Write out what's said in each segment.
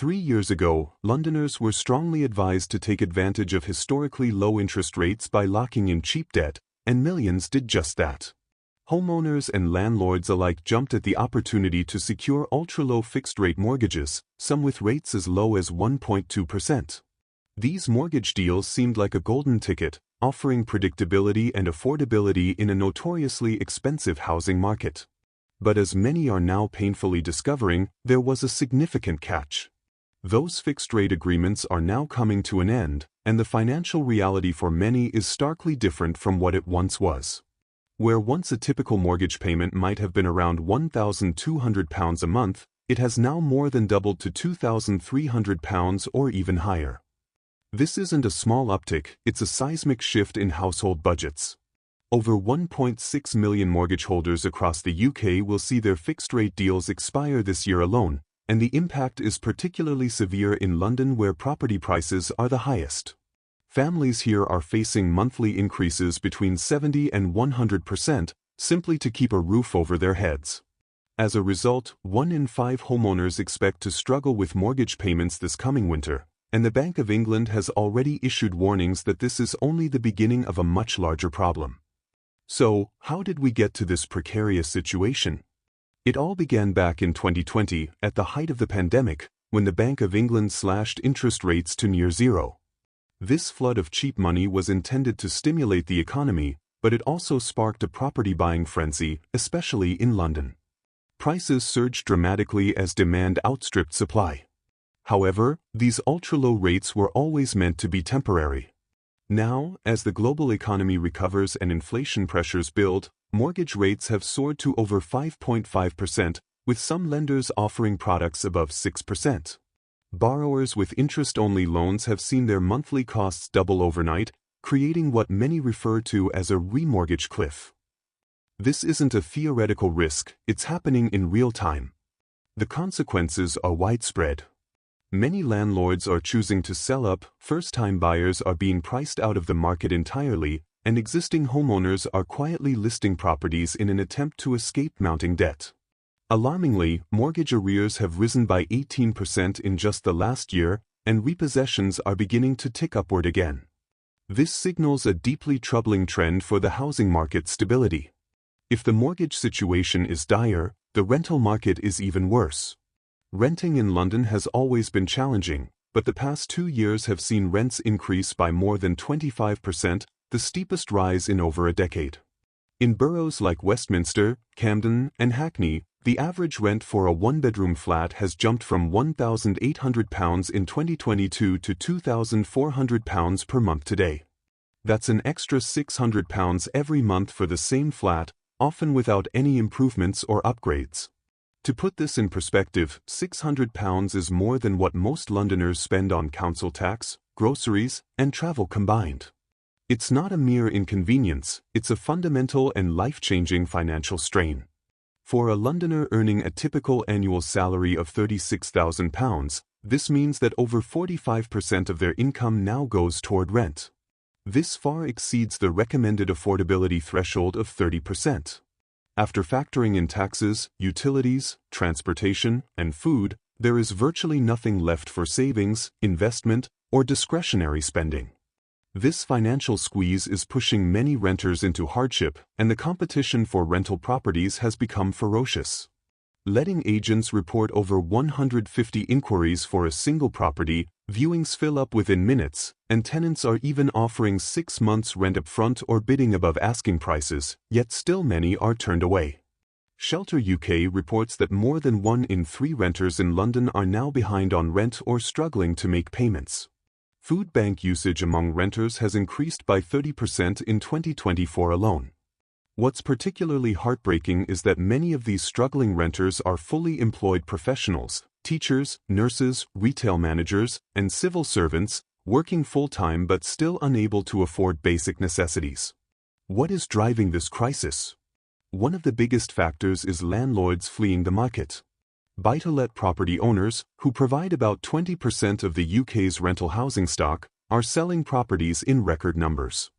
3 years ago, Londoners were strongly advised to take advantage of historically low interest rates by locking in cheap debt, and millions did just that. Homeowners and landlords alike jumped at the opportunity to secure ultra-low fixed-rate mortgages, some with rates as low as 1.2%. These mortgage deals seemed like a golden ticket, offering predictability and affordability in a notoriously expensive housing market. But as many are now painfully discovering, there was a significant catch. Those fixed-rate agreements are now coming to an end, and the financial reality for many is starkly different from what it once was. Where once a typical mortgage payment might have been around £1,200 a month, it has now more than doubled to £2,300 or even higher. This isn't a small uptick, it's a seismic shift in household budgets. Over 1.6 million mortgage holders across the UK will see their fixed-rate deals expire this year alone, and the impact is particularly severe in London where property prices are the highest. Families here are facing monthly increases between 70% and 100% simply to keep a roof over their heads. As a result, 1 in 5 homeowners expect to struggle with mortgage payments this coming winter, and the Bank of England has already issued warnings that this is only the beginning of a much larger problem. So, how did we get to this precarious situation? It all began back in 2020, at the height of the pandemic, when the Bank of England slashed interest rates to near zero. This flood of cheap money was intended to stimulate the economy, but it also sparked a property buying frenzy, especially in London. Prices surged dramatically as demand outstripped supply. However, these ultra-low rates were always meant to be temporary. Now, as the global economy recovers and inflation pressures build, mortgage rates have soared to over 5.5%, with some lenders offering products above 6%. Borrowers with interest-only loans have seen their monthly costs double overnight, creating what many refer to as a remortgage cliff. This isn't a theoretical risk, it's happening in real time. The consequences are widespread. Many landlords are choosing to sell up, first-time buyers are being priced out of the market entirely, and existing homeowners are quietly listing properties in an attempt to escape mounting debt. Alarmingly, mortgage arrears have risen by 18% in just the last year, and repossessions are beginning to tick upward again. This signals a deeply troubling trend for the housing market's stability. If the mortgage situation is dire, the rental market is even worse. Renting in London has always been challenging, but the past 2 years have seen rents increase by more than 25%, the steepest rise in over a decade. In boroughs like Westminster, Camden, and Hackney, the average rent for a one-bedroom flat has jumped from £1,800 in 2022 to £2,400 per month today. That's an extra £600 every month for the same flat, often without any improvements or upgrades. To put this in perspective, £600 is more than what most Londoners spend on council tax, groceries, and travel combined. It's not a mere inconvenience, it's a fundamental and life-changing financial strain. For a Londoner earning a typical annual salary of £36,000, this means that over 45% of their income now goes toward rent. This far exceeds the recommended affordability threshold of 30%. After factoring in taxes, utilities, transportation, and food, there is virtually nothing left for savings, investment, or discretionary spending. This financial squeeze is pushing many renters into hardship, and the competition for rental properties has become ferocious. Letting agents report over 150 inquiries for a single property, viewings fill up within minutes, and tenants are even offering 6 months rent up front or bidding above asking prices, yet still many are turned away. Shelter UK reports that more than 1 in 3 renters in London are now behind on rent or struggling to make payments. Food bank usage among renters has increased by 30% in 2024 alone. What's particularly heartbreaking is that many of these struggling renters are fully employed professionals, teachers, nurses, retail managers, and civil servants, working full-time but still unable to afford basic necessities. What is driving this crisis? One of the biggest factors is landlords fleeing the market. Buy-to-let property owners, who provide about 20% of the UK's rental housing stock, are selling properties in record numbers.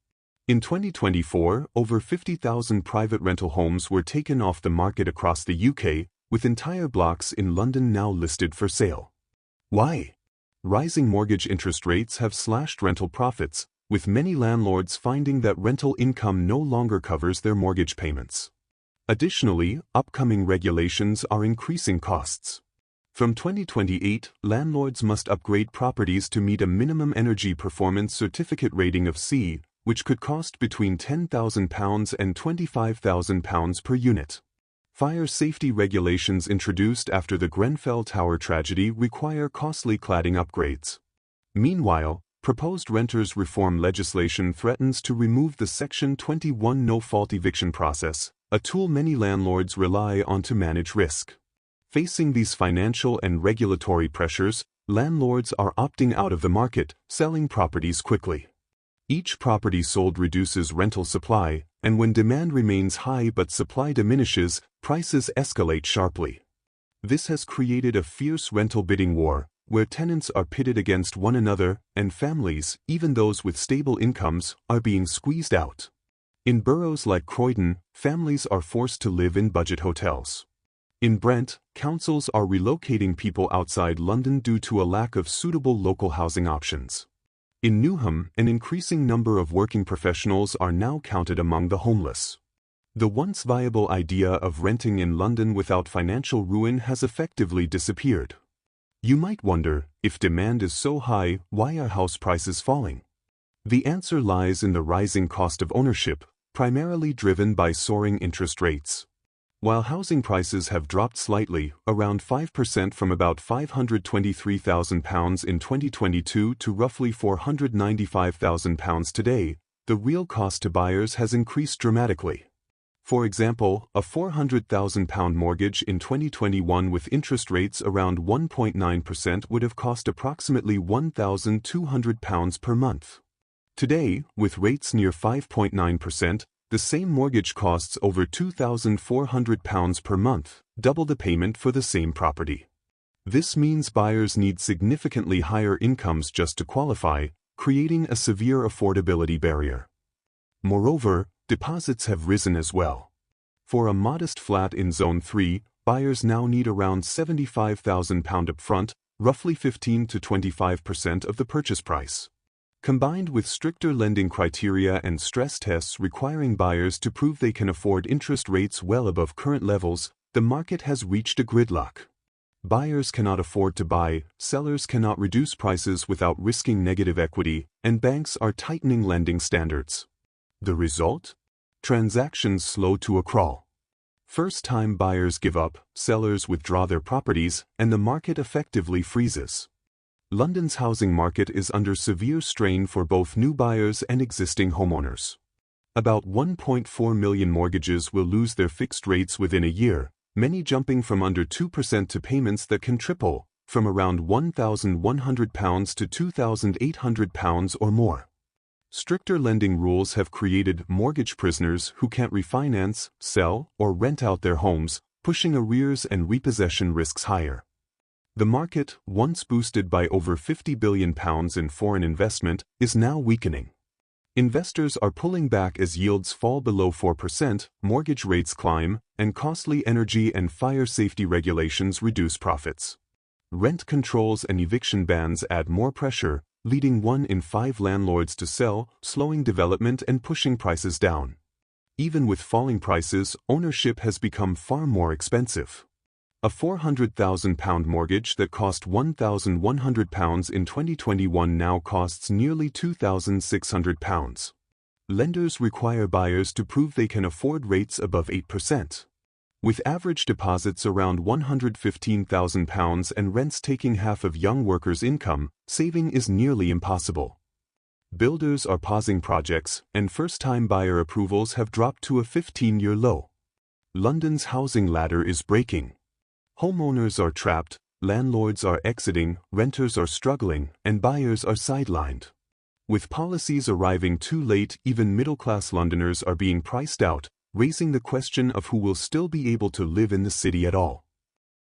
In 2024, over 50,000 private rental homes were taken off the market across the UK, with entire blocks in London now listed for sale. Why? Rising mortgage interest rates have slashed rental profits, with many landlords finding that rental income no longer covers their mortgage payments. Additionally, upcoming regulations are increasing costs. From 2028, landlords must upgrade properties to meet a minimum energy performance certificate rating of C, which could cost between £10,000 and £25,000 per unit. Fire safety regulations introduced after the Grenfell Tower tragedy require costly cladding upgrades. Meanwhile, proposed renters reform legislation threatens to remove the Section 21 no-fault eviction process, a tool many landlords rely on to manage risk. Facing these financial and regulatory pressures, landlords are opting out of the market, selling properties quickly. Each property sold reduces rental supply, and when demand remains high but supply diminishes, prices escalate sharply. This has created a fierce rental bidding war, where tenants are pitted against one another, and families, even those with stable incomes, are being squeezed out. In boroughs like Croydon, families are forced to live in budget hotels. In Brent, councils are relocating people outside London due to a lack of suitable local housing options. In Newham, an increasing number of working professionals are now counted among the homeless. The once viable idea of renting in London without financial ruin has effectively disappeared. You might wonder, if demand is so high, why are house prices falling? The answer lies in the rising cost of ownership, primarily driven by soaring interest rates. While housing prices have dropped slightly, around 5% from about £523,000 in 2022 to roughly £495,000 today, the real cost to buyers has increased dramatically. For example, a £400,000 mortgage in 2021 with interest rates around 1.9% would have cost approximately £1,200 per month. Today, with rates near 5.9%, the same mortgage costs over £2,400 per month, double the payment for the same property. This means buyers need significantly higher incomes just to qualify, creating a severe affordability barrier. Moreover, deposits have risen as well. For a modest flat in Zone 3, buyers now need around £75,000 upfront, roughly 15 to 25% of the purchase price. Combined with stricter lending criteria and stress tests requiring buyers to prove they can afford interest rates well above current levels, the market has reached a gridlock. Buyers cannot afford to buy, sellers cannot reduce prices without risking negative equity, and banks are tightening lending standards. The result? Transactions slow to a crawl. First-time buyers give up, sellers withdraw their properties, and the market effectively freezes. London's housing market is under severe strain for both new buyers and existing homeowners. About 1.4 million mortgages will lose their fixed rates within a year, many jumping from under 2% to payments that can triple, from around £1,100 to £2,800 or more. Stricter lending rules have created mortgage prisoners who can't refinance, sell, or rent out their homes, pushing arrears and repossession risks higher. The market, once boosted by over £50 billion in foreign investment, is now weakening. Investors are pulling back as yields fall below 4%, mortgage rates climb, and costly energy and fire safety regulations reduce profits. Rent controls and eviction bans add more pressure, leading 1 in 5 landlords to sell, slowing development and pushing prices down. Even with falling prices, ownership has become far more expensive. A £400,000 mortgage that cost £1,100 in 2021 now costs nearly £2,600. Lenders require buyers to prove they can afford rates above 8%. With average deposits around £115,000 and rents taking half of young workers' income, saving is nearly impossible. Builders are pausing projects, and first-time buyer approvals have dropped to a 15-year low. London's housing ladder is breaking. Homeowners are trapped, landlords are exiting, renters are struggling, and buyers are sidelined. With policies arriving too late, even middle-class Londoners are being priced out, raising the question of who will still be able to live in the city at all.